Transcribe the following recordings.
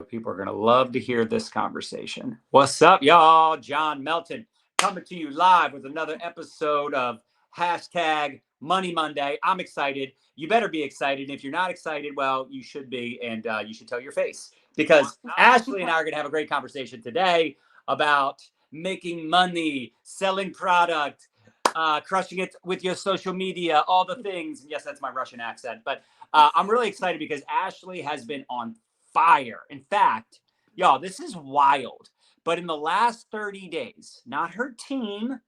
People are going to love to hear this conversation. What's up, y'all? John Melton coming to you live with another episode of hashtag Money Monday. I'm excited. You better be excited. If you're not excited, well, you should be, and you should tell your face, because Ashley and I are going to have a great conversation today about making money, selling product, crushing it with your social media, all the things. Yes, that's my Russian accent, but I'm really excited because Ashley has been on fire. In fact, y'all, this is wild. But in the last 30 days, not her team,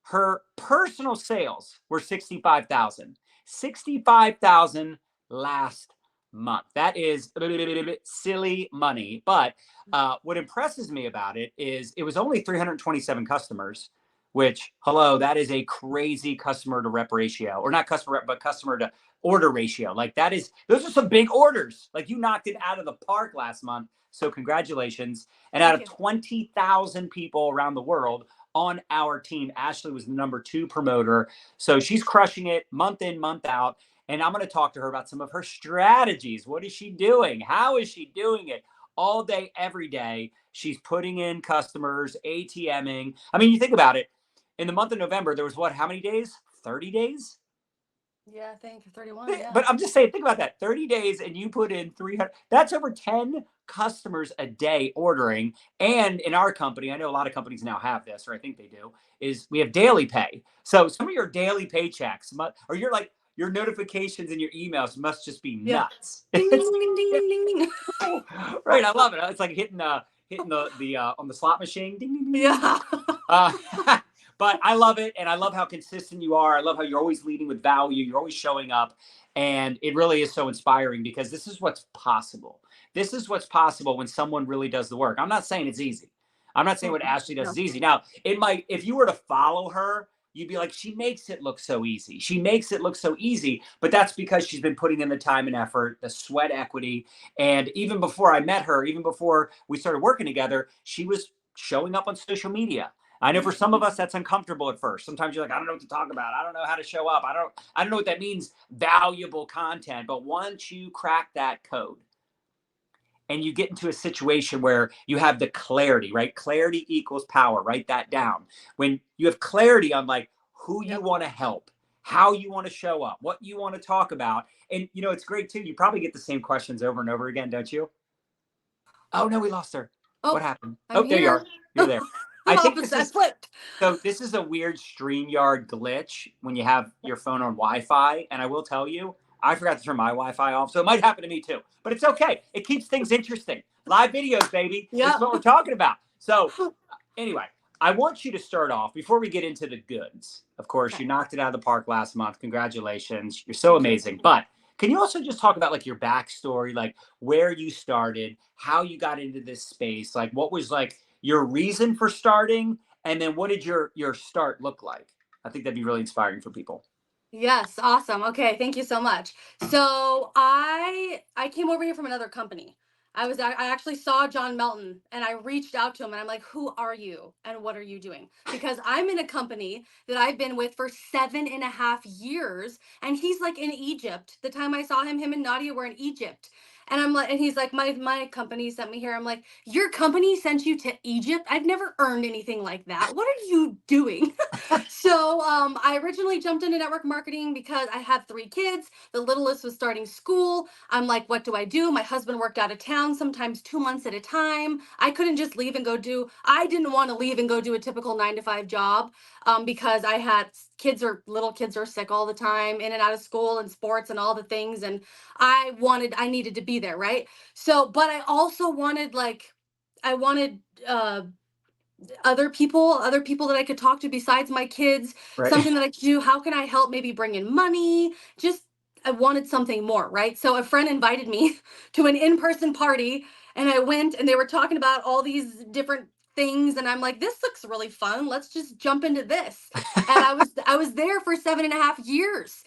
her personal sales were 65,000. 65,000 last month. That is silly money. But what impresses me about it is it was only 327 customers, which, hello, that is a crazy customer to rep ratio, or not customer rep, but customer to order ratio. Like those are some big orders. Like you knocked it out of the park last month. So congratulations. And out of 20,000 people around the world on our team, Ashley was the number 2 promoter. So she's crushing it month in, month out. And I'm going to talk to her about some of her strategies. What is she doing? How is she doing it? All day, every day, she's putting in customers, ATMing. I mean, you think about it. In the month of November, there was how many days? 30 days? Yeah, I think 31. Yeah. But I'm just saying, think about that. 30 days and you put in 300. That's over 10 customers a day ordering. And in our company, I know a lot of companies now have this, or I think they do, is we have daily pay. So some of your daily paychecks, or your notifications and your emails must just be nuts. Ding, ding, ding, ding, ding, ding, ding. Right, I love it. It's like hitting the on the slot machine. Ding, ding, ding. Yeah. But I love it, and I love how consistent you are. I love how you're always leading with value. You're always showing up, and it really is so inspiring because this is what's possible. This is what's possible when someone really does the work. I'm not saying it's easy. I'm not saying what Ashley does is easy. Now, it might, if you were to follow her, you'd be like, she makes it look so easy. She makes it look so easy, but that's because she's been putting in the time and effort, the sweat equity. And even before I met her, even before we started working together, she was showing up on social media. I know for some of us that's uncomfortable at first. Sometimes you're like, I don't know what to talk about. I don't know how to show up. I don't know what that means, valuable content. But once you crack that code and you get into a situation where you have the clarity, right? Clarity equals power. Write that down. When you have clarity on like who you want to help, how you want to show up, what you want to talk about. And it's great too. You probably get the same questions over and over again, don't you? Oh no, we lost her. What happened? There you are. You're there. I think this is a weird StreamYard glitch when you have your phone on Wi-Fi. And I will tell you, I forgot to turn my Wi-Fi off. So it might happen to me too. But it's okay. It keeps things interesting. Live videos, baby. Yeah. That's what we're talking about. So anyway, I want you to start off, before we get into the goods. Of course, you knocked it out of the park last month. Congratulations. You're so amazing. But can you also just talk about like your backstory, like where you started, how you got into this space? Like what was like your reason for starting, and then what did your start look like? I think that'd be really inspiring for people. Yes, awesome. Okay, thank you so much. So I came over here from another company. I actually saw John Melton and I reached out to him and I'm like, who are you and what are you doing? Because I'm in a company that I've been with for 7.5 years and he's like in Egypt. The time I saw him and Nadia were in Egypt. And I'm like, and he's like, my company sent me here. I'm like, your company sent you to Egypt? I've never earned anything like that. What are you doing? So I originally jumped into network marketing because I had 3 kids. The littlest was starting school. I'm like, what do I do? My husband worked out of town, sometimes 2 months at a time. I couldn't just leave and I didn't want to leave and go do a typical 9-to-5 job because I had little kids are sick all the time, in and out of school and sports and all the things. And I needed to be there, right? So, but I also wanted other people that I could talk to besides my kids, right? Something that I could do. How can I help maybe bring in money? I wanted something more, right? So a friend invited me to an in-person party and I went and they were talking about all these different things and I'm like, this looks really fun. Let's just jump into this. And I was there for 7.5 years.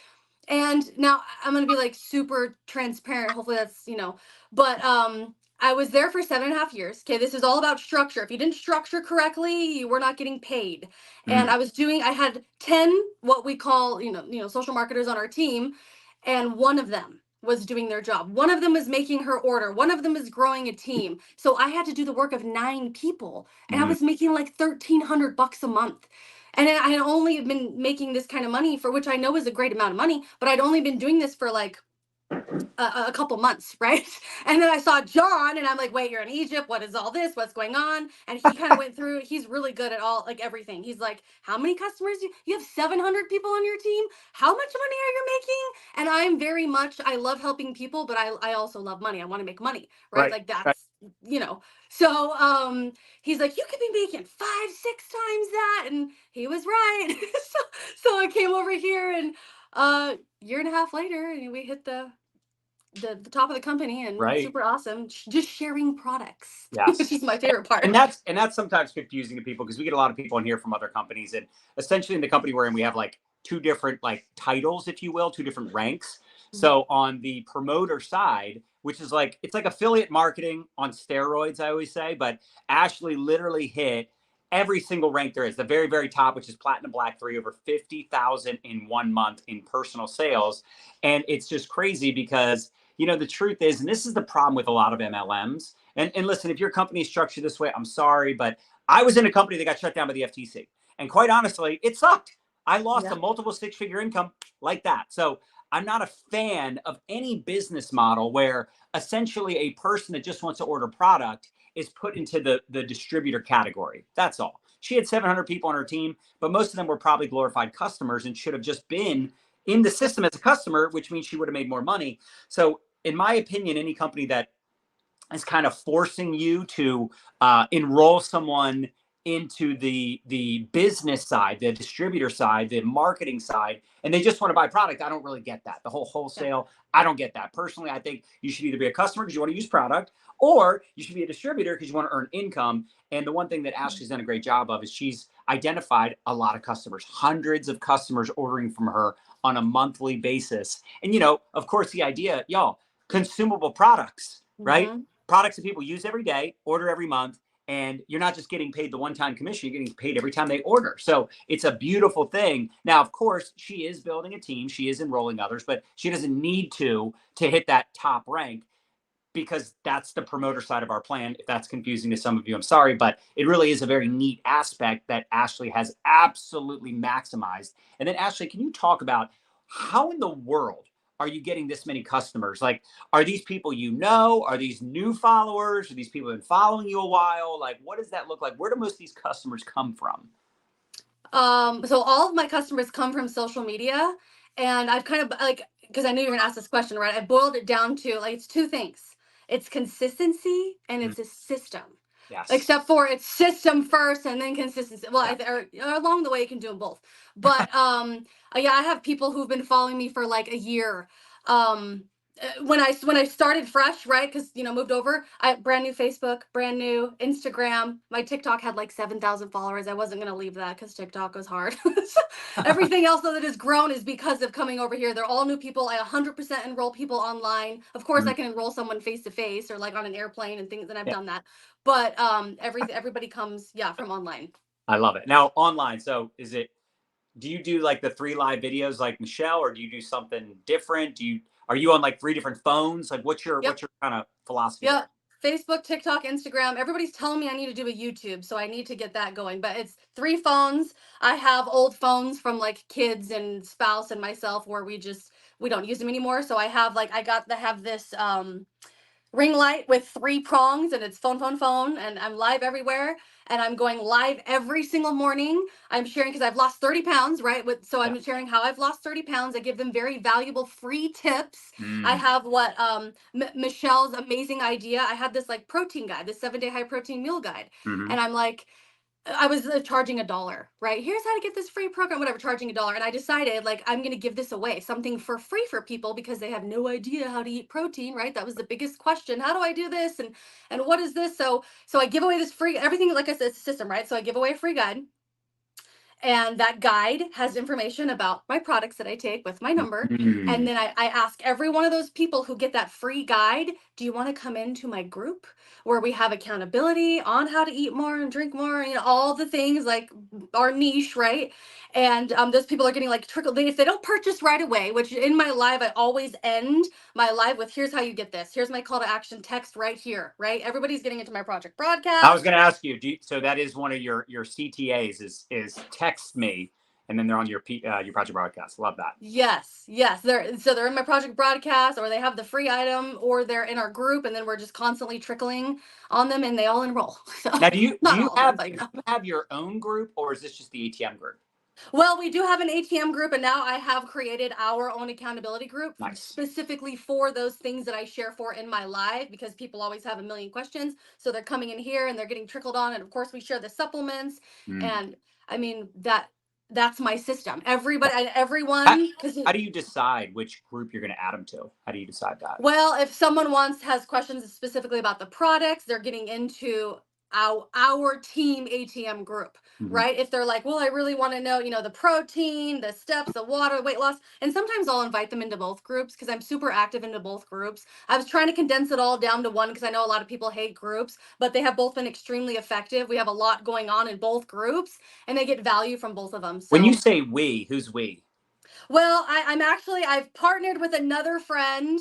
And now I'm going to be like super transparent. Hopefully that's, but I was there for 7.5 years. Okay, this is all about structure. If you didn't structure correctly, you were not getting paid. And I had 10 what we call, social marketers on our team, and one of them was doing their job. One of them is making her order. One of them is growing a team. So I had to do the work of 9 people, and I Mhm. was making like $1,300 a month. And I had only been making this kind of money, for which I know is a great amount of money, but I'd only been doing this for like a couple months, right? And then I saw John, and I'm like, wait, you're in Egypt. What is all this? What's going on? And he kind of went through. He's really good at all, like everything. He's like, how many customers? You have 700 people on your team. How much money are you making? And I'm very much, I love helping people, but I also love money. I want to make money, right? Right. Like Right. that's, you know. So he's like, you could be making 5, 6 times that, and he was right. So I came over here, and year and a half later, and we hit the top of the company, and Right. super awesome. Just sharing products, which Yes. is my favorite part. And that's sometimes confusing to people because we get a lot of people in here from other companies, and essentially in the company we're in, we have like two different like titles, if you will, two different ranks. Mhm. So on the promoter side, which is like it's like affiliate marketing on steroids, I always say, but Ashley literally hit every single rank there is. The very, very top, which is Platinum Black 3, over 50,000 in 1 month in personal sales. And it's just crazy because, the truth is, and this is the problem with a lot of MLMs. And listen, if your company is structured this way, I'm sorry, but I was in a company that got shut down by the FTC. And quite honestly, it sucked. I lost a Yeah. multiple six-figure income like that. So I'm not a fan of any business model where essentially a person that just wants to order product is put into the distributor category. That's all. She had 700 people on her team, but most of them were probably glorified customers and should have just been in the system as a customer, which means she would have made more money. So, in my opinion, any company that is kind of forcing you to enroll someone into the business side, the distributor side, the marketing side, and they just want to buy product. I don't really get that. The whole Yeah. wholesale, I don't get that. Personally, I think you should either be a customer because you want to use product, or you should be a distributor because you want to earn income. And the one thing that Ashley's done a great job of is she's identified a lot of customers, hundreds of customers ordering from her on a monthly basis. And of course, the idea, y'all, consumable products, right? Hmm. Products that people use every day, order every month, and you're not just getting paid the one-time commission, you're getting paid every time they order. So it's a beautiful thing. Now, of course, she is building a team, she is enrolling others, but she doesn't need to hit that top rank because that's the promoter side of our plan. If that's confusing to some of you, I'm sorry, but it really is a very neat aspect that Ashley has absolutely maximized. And then, Ashley, can you talk about how in the world are you getting this many customers? Like, are these people you know? Are these new followers? Are these people who've been following you a while? Like, what does that look like? Where do most of these customers come from? So all of my customers come from social media, and I've kind of like, because I knew you were gonna ask this question, right? I boiled it down to like it's two things. It's consistency and Mm, it's a system. yes. Except for it's system first and then consistency. Well, Yeah. or along the way you can do them both. But yeah, I have people who've been following me for like a year. Um, when I started fresh, right? Because moved over. I brand new Facebook, brand new Instagram. My TikTok had like 7,000 followers. I wasn't gonna leave that because TikTok was hard. So everything else that has grown is because of coming over here. They're all new people. I 100% enroll people online. Of course, Mm, I can enroll someone face to face or like on an airplane and things, and I've yeah. done that. But everybody comes, yeah, from online. I love it. Now, online. So do you do like the three live videos like Michelle, or do you do something different? Are you on like three different phones? Like Yep. what's your kind of philosophy there? Yep. Facebook, TikTok, Instagram. Everybody's telling me I need to do a YouTube, so I need to get that going. But it's 3 phones. I have old phones from like kids and spouse and myself where we don't use them anymore. So I have this ring light with 3 prongs, and it's phone, and I'm live everywhere, and I'm going live every single morning. I'm sharing because I've lost 30 pounds, right? So Yeah. I'm sharing how I've lost 30 pounds. I give them very valuable free tips. I Mm, have what Michelle's amazing idea. I had this like protein guide, this 7-day high protein meal guide, hmm. and I'm like, I was charging $1, right? Here's how to get this free program, whatever, charging $1. And I decided, like, I'm going to give this away, something for free for people because they have no idea how to eat protein, right? That was the biggest question. How do I do this? And what is this? So I give away this free, everything, like I said, it's a system, right? So I give away a free guide. And that guide has information about my products that I take with my number. And Mm. then I ask every one of those people who get that free guide, do you want to come into my group where we have accountability on how to eat more and drink more, all the things like our niche, right? And those people are getting like trickled. If they don't purchase right away, which in my live, I always end my live with, here's how you get this. Here's my call to action text right here, right? Everybody's getting into my project I was broadcast. going to ask you, so that is one of your CTAs is text me, and then they're on your project broadcast. Love that. Yes, yes. They're in my project broadcast, or they have the free item, or they're in our group, and then we're just constantly trickling on them, and they all enroll. So Now, do not you all of them, have but do you have your own group, or is this just the ATM group? well, we do have an ATM group, and now I have created our own accountability group Nice. specifically for those things that I share for in my live, because people always have a million questions. So they're coming in here and they're getting trickled on, and of course we share the supplements. Mm. And I mean that's my system. Yeah. Everybody and How, everyone, because how do you decide which group you're going to add them to? How do you decide that? well, if someone has questions specifically about the products, they're getting into our team ATM group, Mhm. right? If they're like, well, I really want to know, the protein, the steps, the water, weight loss, and sometimes I'll invite them into both groups because I'm super active into both groups. I was trying to condense it all down to one because I know a lot of people hate groups, but they have both been extremely effective. We have a lot going on in both groups, and they get value from both of them. When you So say we, who's we? well, I've partnered with another friend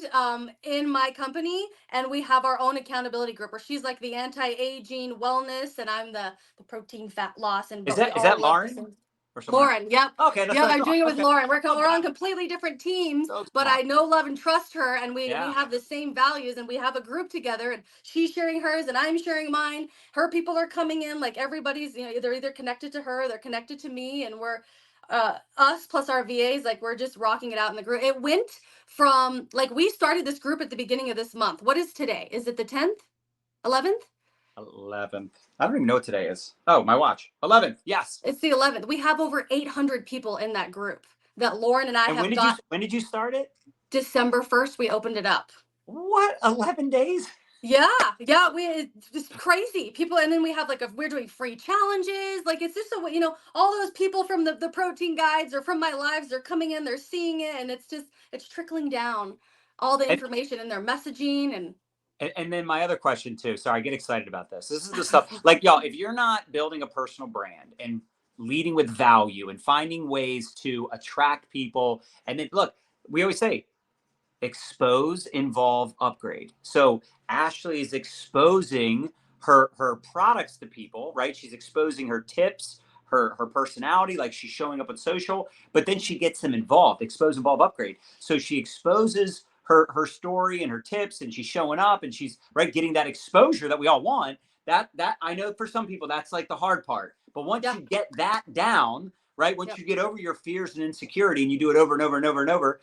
in my company, and we have our own accountability group where she's like the anti-aging wellness, and I'm the protein fat loss, and Is but we that all love the Lauren same. or someone else? Lauren, yep, Okay, that's yep. what I I'm thought. doing it with Okay, Lauren. love We're on that. completely different teams, So but I smart. know, love, and trust her, and we Yeah. have the same values, and we have a group together, and she's sharing hers, and I'm sharing mine. Her people are coming in, like everybody's, they're either connected to her, they're connected to me, and we're us plus our VAs, like we're just rocking it out in the group. It went from like we started this group at the beginning of this month. What is today? Is it the 10th? 11th? 11th. I don't even know what today is. Oh, my watch. 11th. Yes. It's the 11th. We have over 800 people in that group that Lauren and I And have got. when did you start it? December 1st, we opened it up. What? 11 days? Yeah, yeah, it's just crazy people, and then we have like we're doing free challenges. Like it's just a all those people from the protein guides or from my lives, they're coming in, they're seeing it, and it's trickling down all the And, information in their messaging and and then my other question too. Sorry, I get excited about this. This is the stuff like y'all, if you're not building a personal brand and leading with value and finding ways to attract people, and then look, we always say expose, involve, upgrade. So Ashley is exposing her products to people, right? She's exposing her tips, her personality, like she's showing up on social, but then she gets them involved, expose, involve, upgrade. So she exposes her story and her tips, and she's showing up, and she's right getting that exposure that we all want. That I know for some people that's like the hard part. But once yeah, you get that down, right? Once yep, you get over your fears and insecurity and you do it over and over and over and over,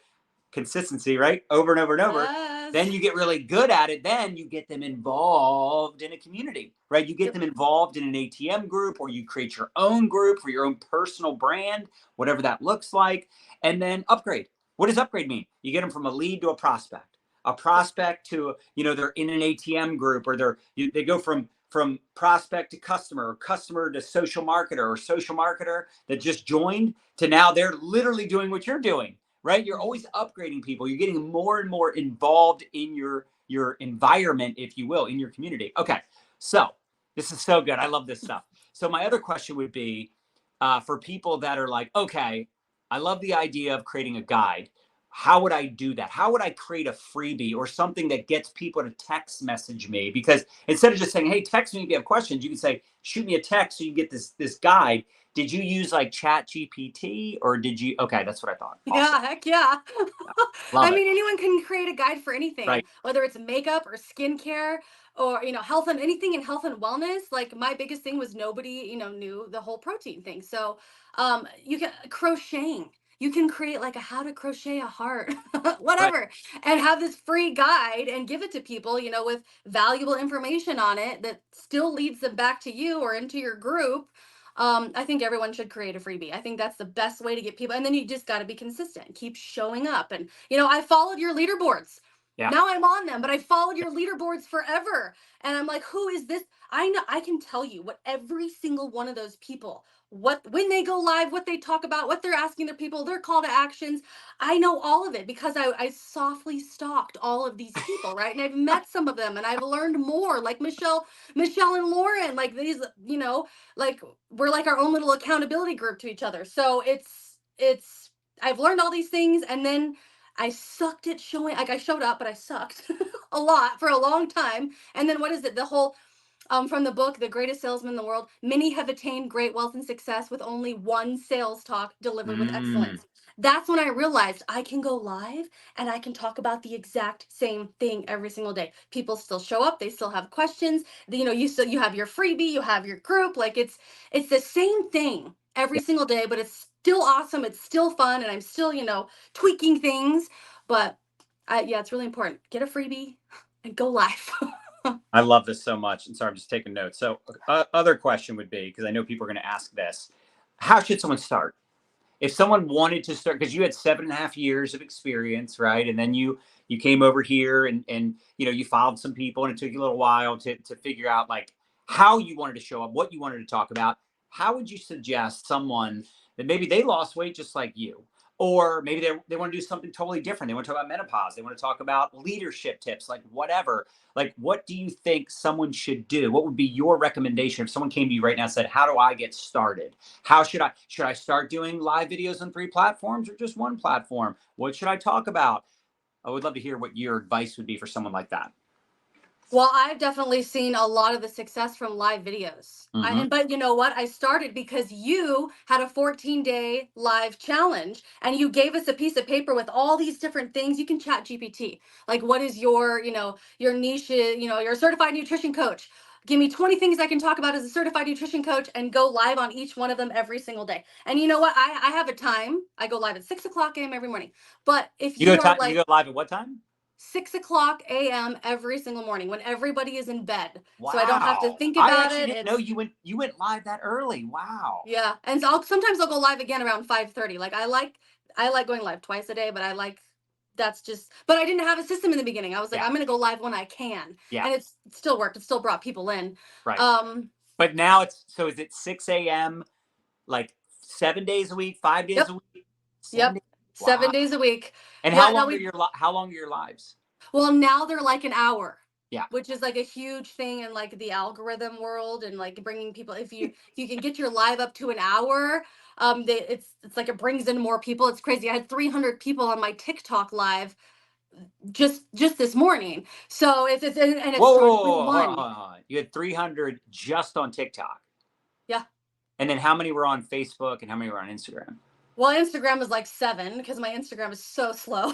consistency, right? Over and over and over. yes, Then you get really good at it. Then you get them involved in a community, right? You get yep, them involved in an ATM group, or you create your own group for your own personal brand, whatever that looks like. And then upgrade. What does upgrade mean? You get them from a lead to a prospect. A yep, prospect to, they're in an ATM group, or they go from prospect to customer, or customer to social marketer, or social marketer that just joined to now they're literally doing what you're doing, right? You're mhm, always upgrading people. You're getting more and more involved in your environment, if you will, in your community. Okay, so this is so good. I love this stuff. So my other question would be for people that are like, okay, I love the idea of creating a guide. How would I do that? How would I create a freebie or something that gets people to text message me? Because instead of just saying, "Hey, text me if you have questions," you can say, "Shoot me a text so you get this guide." Did you use like Chat GPT or did you? Okay, that's what I thought. Awesome. yeah, heck yeah. Love I it. mean, anyone can create a guide for anything, Right. whether it's makeup or skincare or health and anything in health and wellness. Like my biggest thing was nobody knew the whole protein thing. So you can crocheting. You can create like a how to crochet a heart, Right. whatever, and have this free guide and give it to people, with valuable information on it that still leads them back to you or into your group. I think everyone should create a freebie. I think that's the best way to get people. And then you just got to be consistent, keep showing up. And I followed your leaderboards. Yeah. Now I'm on them, but I followed your leaderboards forever. And I'm like, who is this? I know I can tell you what every single one of those people, what when they go live, what they talk about, what they're asking their people, their call to actions. I know all of it because I softly stalked all of these people, right? And I've met some of them and I've learned more, like Michelle and Lauren, like these, like we're like our own little accountability group to each other. So it's I've learned all these things, and then I sucked at showing, like I showed up, but I sucked a lot for a long time. And then what is it? The whole from the book, The Greatest Salesman in the World, many have attained great wealth and success with only one sales talk delivered with Mm, excellence. That's when I realized I can go live and I can talk about the exact same thing every single day. People still show up, they still have questions. You have your freebie, you have your group. Like it's the same thing every yeah, single day, but it's still awesome. It's still fun, and I'm still tweaking things. But yeah, it's really important. Get a freebie and go live. I love this so much. And sorry, I'm just taking notes. So, other question would be, because I know people are going to ask this, how should someone start? If someone wanted to start, because you had 7.5 years of experience, right? And then you came over here and you followed some people, and it took you a little while to figure out like how you wanted to show up, what you wanted to talk about. How would you suggest someone that maybe they lost weight just like you, or maybe they want to do something totally different? They want to talk about menopause, they want to talk about leadership tips, like whatever. Like, what do you think someone should do? What would be your recommendation if someone came to you right now and said, how do I get started? How should I start doing live videos on 3 platforms or just one platform? What should I talk about? I would love to hear what your advice would be for someone like that. Well, I've definitely seen a lot of the success from live videos. Mm-hmm. But you know what? I started because you had a 14-day live challenge, and you gave us a piece of paper with all these different things. You can chat GPT. Like, what is your niche, you're a certified nutrition coach. Give me 20 things I can talk about as a certified nutrition coach, and go live on each one of them every single day. And you know what? I have a time. I go live at 6 o'clock a.m. every morning. But if You go you are you like go live at what time? 6 o'clock a.m. every single morning when everybody is in bed. So I don't have to Wow. think I about actually it. didn't know It's you went live that early. Wow. Yeah. And so sometimes I'll go live again around 5:30. Like I like going live twice a day, but but I didn't have a system in the beginning. I was like, Yeah. I'm gonna go live when I can. Yeah. And it still worked. It still brought people in. Right. Um, But now is it 6 a.m. like 7 days a week, 5 days yep, a week? Seven yep. days? Seven Wow. days a week. And Yeah, no, we how long are your lives? Well, now they're like an hour, Yeah. which is like a huge thing in like the algorithm world, and like bringing people. If you can get your live up to an hour, it's like it brings in more people. It's crazy. I had 300 people on my TikTok live just this morning. So and it Whoa, whoa, started whoa, with whoa, hold on, one. hold on, hold on. You had 300 just on TikTok. Yeah. And then how many were on Facebook and how many were on Instagram? Well, Instagram is like 7 because my Instagram is so slow.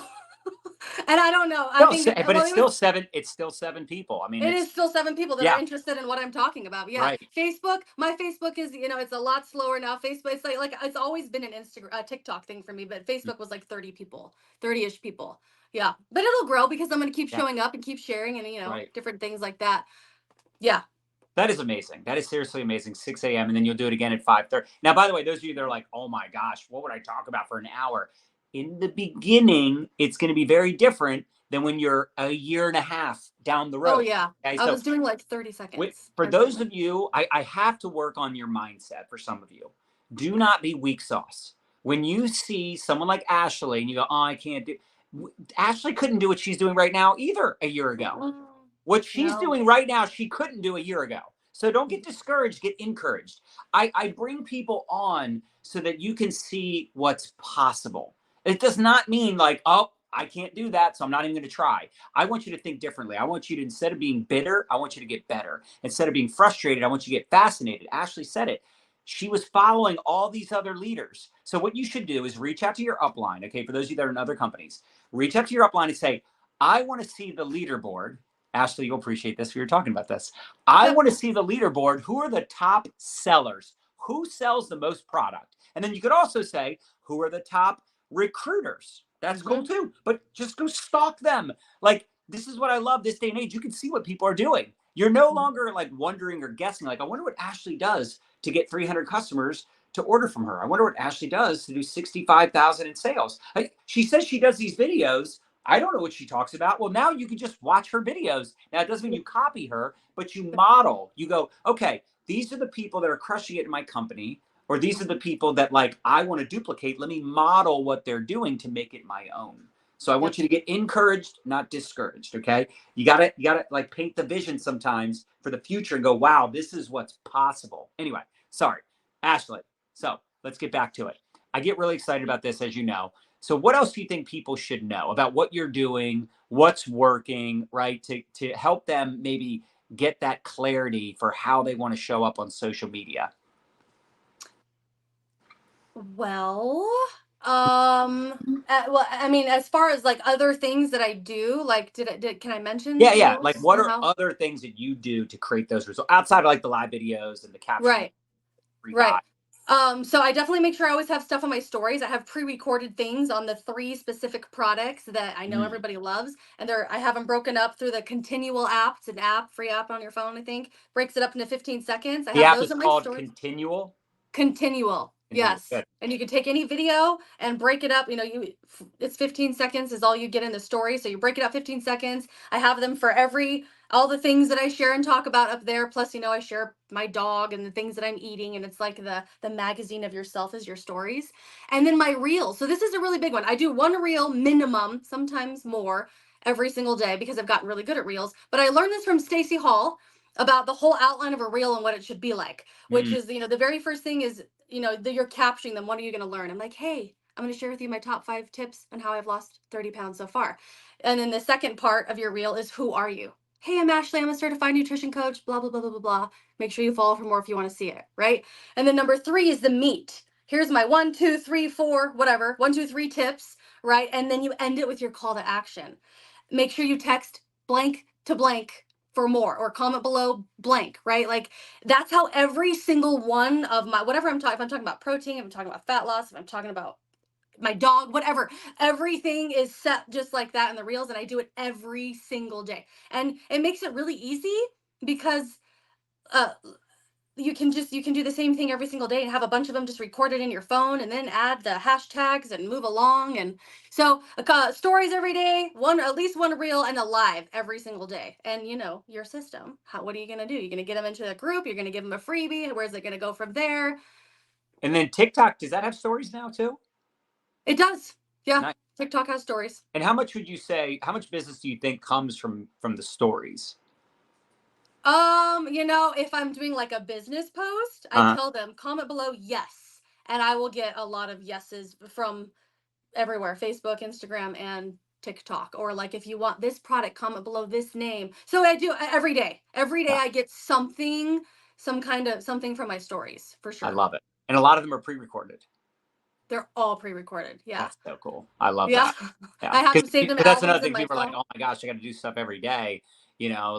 And I don't know. I No, think but well, it's still seven. It's still 7 people. I mean, it it's is still 7 people that are yeah, interested in what I'm talking about. Yeah, right. My Facebook is, it's a lot slower now. Facebook, it's like it's always been an Instagram, TikTok thing for me, but Facebook was like 30 people, 30-ish people. Yeah, but it'll grow because I'm gonna keep Yeah, showing up and keep sharing, and right. different things like that. Yeah. That is amazing. That is seriously amazing. 6 a.m. and then you'll do it again at 5:30. Now, by the way, those of you that are like, oh my gosh, what would I talk about for an hour? In the beginning, it's going to be very different than when you're a year and a half down the Oh road. yeah. Okay, I so was doing like 30 seconds for every those time. of you, I have to work on your mindset for some of you. Do not be weak sauce. When you see someone like Ashley and you go, oh, I can't do, Ashley couldn't do what she's doing right now either a year ago. Mm-mm. What she's No. doing right now, she couldn't do a year ago. So don't get discouraged, get encouraged. I bring people on so that you can see what's possible. It does not mean like, oh, I can't do that, so I'm not even going to try. I want you to think differently. I want you to, instead of being bitter, I want you to get better. Instead of being frustrated, I want you to get fascinated. Ashley said it. She was following all these other leaders. So what you should do is reach out to your upline. Okay, for those of you that are in other companies, reach out to your upline and say, I want to see the leaderboard. Ashley, you'll appreciate this. We were talking about this. I Yep. want to see the leaderboard. Who are the top sellers? Who sells the most product? And then you could also say, who are the top recruiters? That's cool Hmm. too. But just go stalk them. Like, this is what I love this day and age. You can see what people are doing. You're no longer like wondering or guessing, like, I wonder what Ashley does to get 300 customers to order from her. I wonder what Ashley does to do 65,000 in sales. She says she does these videos. I don't know what she talks about. Well, now you can just watch her videos. Now, it doesn't mean you copy her, but you model. You go, okay, these are the people that are crushing it in my company, or these are the people that like I want to duplicate. Let me model what they're doing to make it my own. So I want Yep. you to get encouraged, not discouraged. Okay. You gotta like paint the vision sometimes for the future and go, wow, this is what's possible. Anyway, sorry, Ashley. So let's get back to it. I get really excited about this, as you know. So what else do you think people should know about what you're doing, what's working, right? To help them maybe get that clarity for how they want to show up on social media. Well, well, I mean, as far as like other things that I do, like, can I mention Yeah, yeah. Like reels what and are how? other things that you do to create those results outside of like the live videos and the caption Right, free guide? right. So I definitely make sure I always have stuff on my stories. I have pre-recorded things on the three specific products that I know Mm. everybody loves, and I have them broken up through the Continual app. It's an app, free app on your phone, I think. Breaks it up into 15 seconds. I The have app those is in my called stories. Continual. Continual. Continual. Yes. Good. And you can take any video and break it up. It's 15 seconds is all you get in the story. So you break it up 15 seconds. I have them for all the things that I share and talk about up there. Plus, I share my dog and the things that I'm eating. And it's like the magazine of yourself is your stories. And then my reel. So this is a really big one. I do one reel minimum, sometimes more every single day because I've gotten really good at reels. But I learned this from Stacey Hall about the whole outline of a reel and what it should be like, which Mm. is, the very first thing is, that you're capturing them. What are you going to learn? I'm like, hey, I'm going to share with you my top 5 tips on how I've lost 30 pounds so far. And then the second part of your reel is, who are you? Hey, I'm Ashley. I'm a certified nutrition coach, blah, blah, blah, blah, blah, blah. Make sure you follow for more if you want to see it, right? And then number 3 is the meat. Here's my 1, 2, 3, 4, whatever, 1, 2, 3 tips, right? And then you end it with your call to action. Make sure you text blank to blank for more, or comment below blank, right? Like, that's how every single one of my, whatever I'm talking, if I'm talking about protein, if I'm talking about fat loss, if I'm talking about my dog, whatever, everything is set just like that in the reels. And I do it every single day. And it makes it really easy because uh, you can do the same thing every single day and have a bunch of them just recorded in your phone, and then add the hashtags and move along. And so stories every day, at least one reel, and a live every single day. And your system, what are you going to do? You're going to get them into a group, you're going to give them a freebie, where's it going to go from there? And then TikTok, does that have stories now too? It does. Yeah. Nice. TikTok has stories. And how much would you say? How much business do you think comes from the stories? If I'm doing like a business post, I Uh, tell them comment below yes, and I will get a lot of yeses from everywhere: Facebook, Instagram, and TikTok. Or like, if you want this product, comment below this name. So I do every day. Every day yeah, I get something, some kind of something from my stories for I sure. love it. And a lot of them are pre-recorded. They're all pre-recorded. Yeah. That's so cool. I love Yeah. that. Yeah, I have them saved because in that's another albums in thing. my People are like, phone. "Oh my gosh, I got to do stuff every day."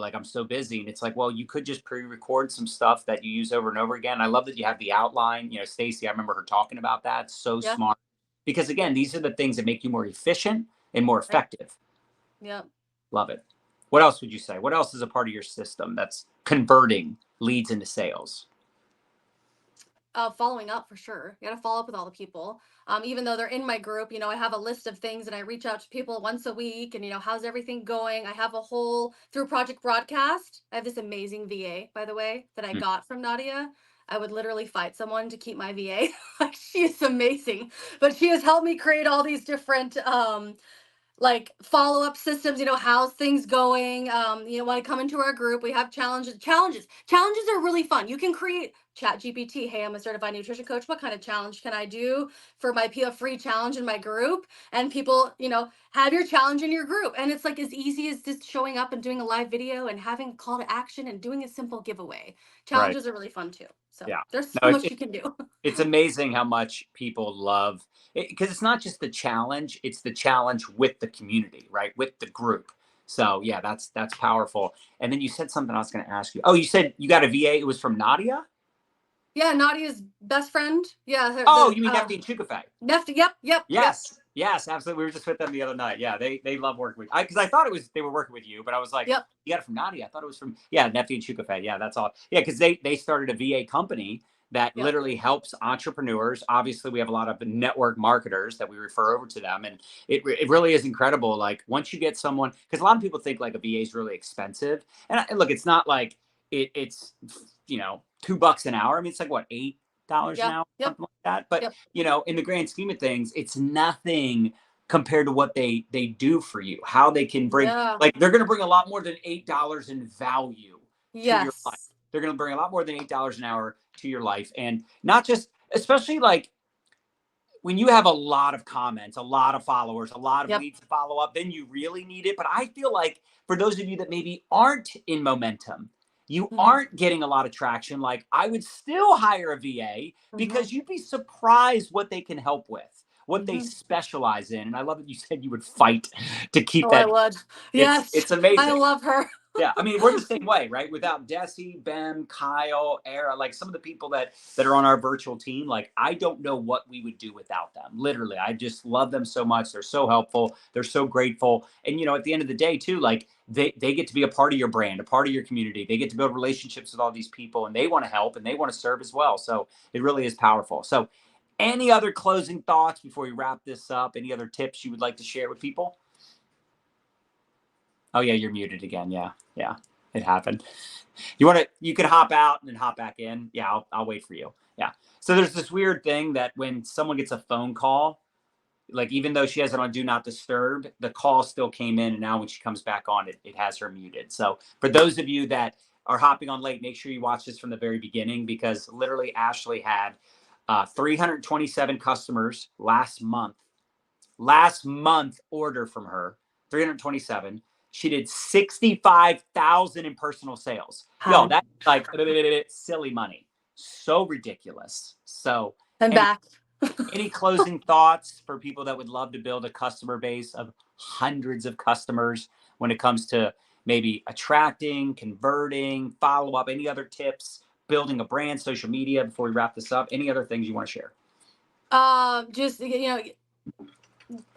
Like I'm so busy, and it's like, well, you could just pre-record some stuff that you use over and over again. I love that you have the outline. Stacy, I remember her talking about that. So Yeah. smart. Because again, these are the things that make you more efficient and more Right. effective. Yeah. Love it. What else would you say? What else is a part of your system that's converting leads into sales? Following up for sure. You got to follow up with all the people. Even though they're in my group, I have a list of things, and I reach out to people once a week. And how's everything going? I have a whole through Project Broadcast. I have this amazing VA, by the way, that I Hmm. got from Nadia. I would literally fight someone to keep my VA. Like, she is amazing, but she has helped me create all these different like follow-up systems. How's things going? Want to come into our group, we have challenges are really fun. You can create chat gpt, hey, I'm a certified nutrition coach, what kind of challenge can I do for my free challenge in my group? And people, have your challenge in your group, and it's like as easy as just showing up and doing a live video and having a call to action and doing a simple giveaway. Right. Challenges are really fun too, so Yeah. there's so No, much you can do. it's amazing how much people love it, because it's not just the challenge, it's the challenge with the community, right? With the group. So yeah, that's powerful. And then you said something I was going to ask you. Oh, you said you got a VA. It was from Nadia. Yeah, Nadia's best friend. Yeah, Oh, you mean Nefty and Chukafe? Nefty. Yep, yep, yep. Yes, yes, absolutely. We were just with them the other night. Yeah, they love working with. Because I thought it was they were working with you, but I was like, Yep. you got it from Nadia. I thought it was from Nefty and Chukafe. Yeah, that's all. Yeah, because they started a VA company that Yep. literally helps entrepreneurs. Obviously, we have a lot of network marketers that we refer over to them. And it really is incredible. Like once you get someone, because a lot of people think like a VA is really expensive. And look, it's not like it's, $2 an hour. I mean, it's like what, $8 an Yeah. hour, Yep. something like that. But, Yep. in the grand scheme of things, it's nothing compared to what they do for you, how they can bring, Yeah. like they're going to bring a lot more than $8 in value to your life. Yes. They're going to bring a lot more than $8 an hour to your life. And not just, especially like when you have a lot of comments, a lot of followers, a lot of Yep. leads to follow up, then you really need it. But I feel like for those of you that maybe aren't in momentum, you Hmm. aren't getting a lot of traction, like I would still hire a VA Hmm. because you'd be surprised what they can help with, what they Hmm. specialize in. And I love that you said you would fight to keep Oh, I that. would. It's Yes. it's I amazing. love her. Yeah, I mean, we're the same way, right? Without Desi, Ben, Kyle, Era, like some of the people that are on our virtual team, like I don't know what we would do without them. Literally, I just love them so much. They're so helpful. They're so grateful. And at the end of the day, too, like they get to be a part of your brand, a part of your community. They get to build relationships with all these people, and they want to help and they want to serve as well. So it really is powerful. So, any other closing thoughts before we wrap this up? Any other tips you would like to share with people? Oh yeah, you're muted again. Yeah, yeah, it happened. You could hop out and then hop back in. Yeah, I'll wait for you. Yeah. So there's this weird thing that when someone gets a phone call, like even though she has it on do not disturb, the call still came in, and now when she comes back on, it has her muted. So for those of you that are hopping on late, make sure you watch this from the very beginning, because literally Ashley had 327 customers last month order from her. 327. She did 65,000 in personal sales. Yo, Hi. that's like silly money. So ridiculous. So, I'm any back. any closing thoughts for people that would love to build a customer base of hundreds of customers when it comes to maybe attracting, converting, follow up, any other tips, building a brand, social media before we wrap this up? Any other things you want to share? Just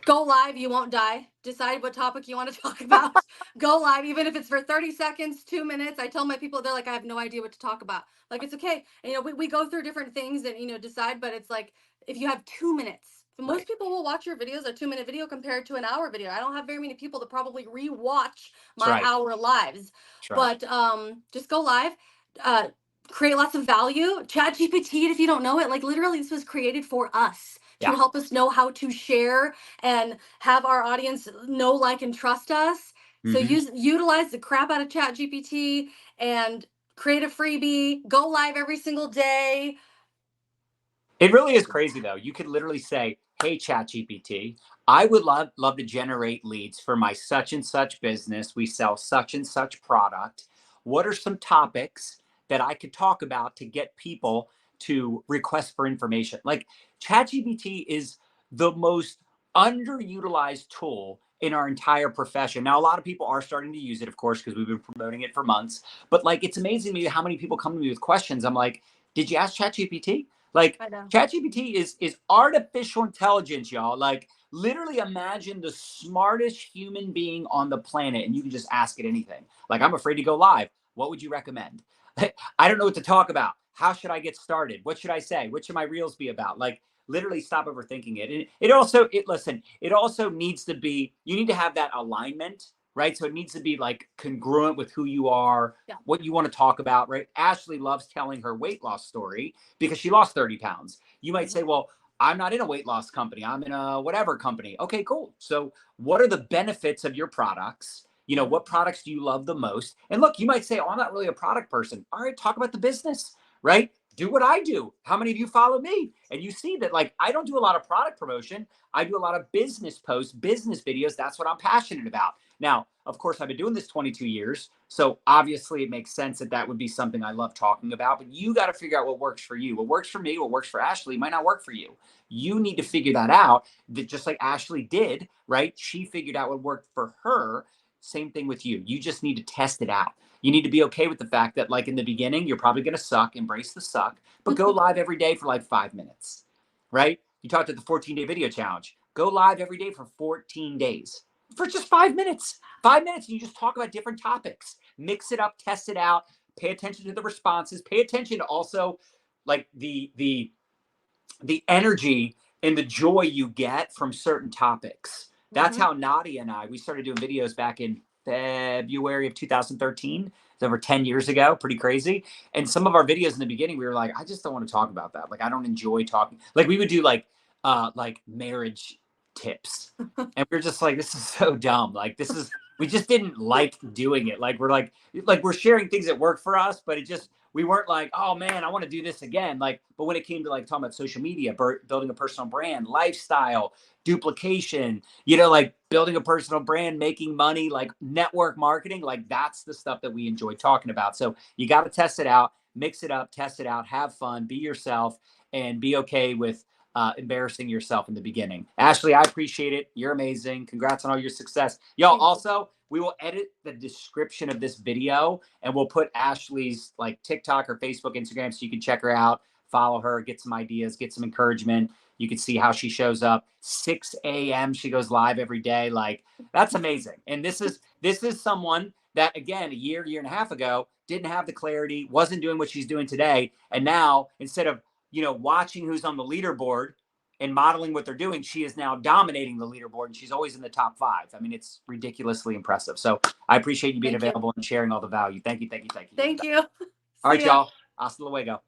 go live, you won't die. Decide what topic you want to talk about. Go live, even if it's for 30 seconds, 2 minutes. I tell my people, they're like, I have no idea what to talk about. Like, it's okay. And, we go through different things and, decide, but it's like, if you have 2 minutes, most Right. people will watch your videos, a 2-minute video compared to an hour video. I don't have very many people that probably rewatch That's my right. hour lives, That's right. but just go live. Uh, Create lots of value. Chat GPT, if you don't know it, like literally this was created for us to Yeah. help us know how to share and have our audience know, like, and trust us. So Hmm. utilize the crap out of Chat GPT and create a freebie. Go live every single day. It really is crazy though. You could literally say, "Hey ChatGPT, I would love to generate leads for my such and such business. We sell such and such product. What are some topics that I could talk about to get people to request for information?" Like ChatGPT is the most underutilized tool in our entire profession. Now, a lot of people are starting to use it, of course, because we've been promoting it for months. But like, it's amazing to me how many people come to me with questions. I'm like, "Did you ask ChatGPT?" Like, I know. ChatGPT is artificial intelligence, y'all. Like literally imagine the smartest human being on the planet, and you can just ask it anything. Like, I'm afraid to go live. What would you recommend? I don't know what to talk about. How should I get started? What should I say? What should my reels be about? Like, literally stop overthinking it. And it also needs to be, you need to have that alignment, right? So it needs to be like congruent with who you are, Yeah. what you want to talk about, right? Ashley loves telling her weight loss story because she lost 30 pounds. You might Mhm. say, well, I'm not in a weight loss company. I'm in a whatever company. Okay, cool. So, what are the benefits of your products? Mhm. What products do you love the most? And look, you might say, oh, I'm not really a product person. All right, talk about the business, right? Do what I do. How many of you follow me? And you see that, like, I don't do a lot of product promotion. I do a lot of business posts, business videos. That's what I'm passionate about. Now, of course, I've been doing this 22 years. So obviously it makes sense that that would be something I love talking about, but you got to figure out what works for you. What works for me, what works for Ashley might not work for you. You need to figure that out, that just like Ashley did, right? She figured out what worked for her. Same thing with you. You just need to test it out. You need to be okay with the fact that, like, in the beginning, you're probably going to suck, embrace the suck, but go live every day for like 5 minutes, right? You talked at the 14-day video challenge. Go live every day for 14 days for just 5 minutes. 5 minutes, and you just talk about different topics. Mix it up, test it out, pay attention to the responses, pay attention to also like the energy and the joy you get from certain topics. That's how Nadia and we started doing videos back in February of 2013. It's over 10 years ago, pretty crazy. And some of our videos in the beginning, we were like, I just don't want to talk about that. Like, I don't enjoy talking. Like, we would do like marriage tips. And we are just like, this is so dumb. Like, this is, we just didn't like doing it. Like, we're sharing things that work for us, but it just, we weren't like, oh man, I want to do this again. Like, but when it came to like talking about social media, building a personal brand, lifestyle, duplication, like building a personal brand, making money, like network marketing, like that's the stuff that we enjoy talking about. So you got to test it out, mix it up, test it out, have fun, be yourself, and be okay with embarrassing yourself in the beginning. Ashley, I appreciate it. You're amazing. Congrats on all your success. Y'all, also, we will edit the description of this video and we'll put Ashley's like TikTok or Facebook, Instagram, so you can check her out, follow her, get some ideas, get some encouragement. You can see how she shows up. 6 a.m. She goes live every day. Like, that's amazing. And this is someone that, again, a year and a half ago didn't have the clarity, wasn't doing what she's doing today. And now, instead of watching who's on the leaderboard and modeling what they're doing, she is now dominating the leaderboard and she's always in the top 5. I mean, it's ridiculously impressive. So I appreciate you being available and sharing all the value. Thank you. Thank you. All right, y'all. Hasta luego.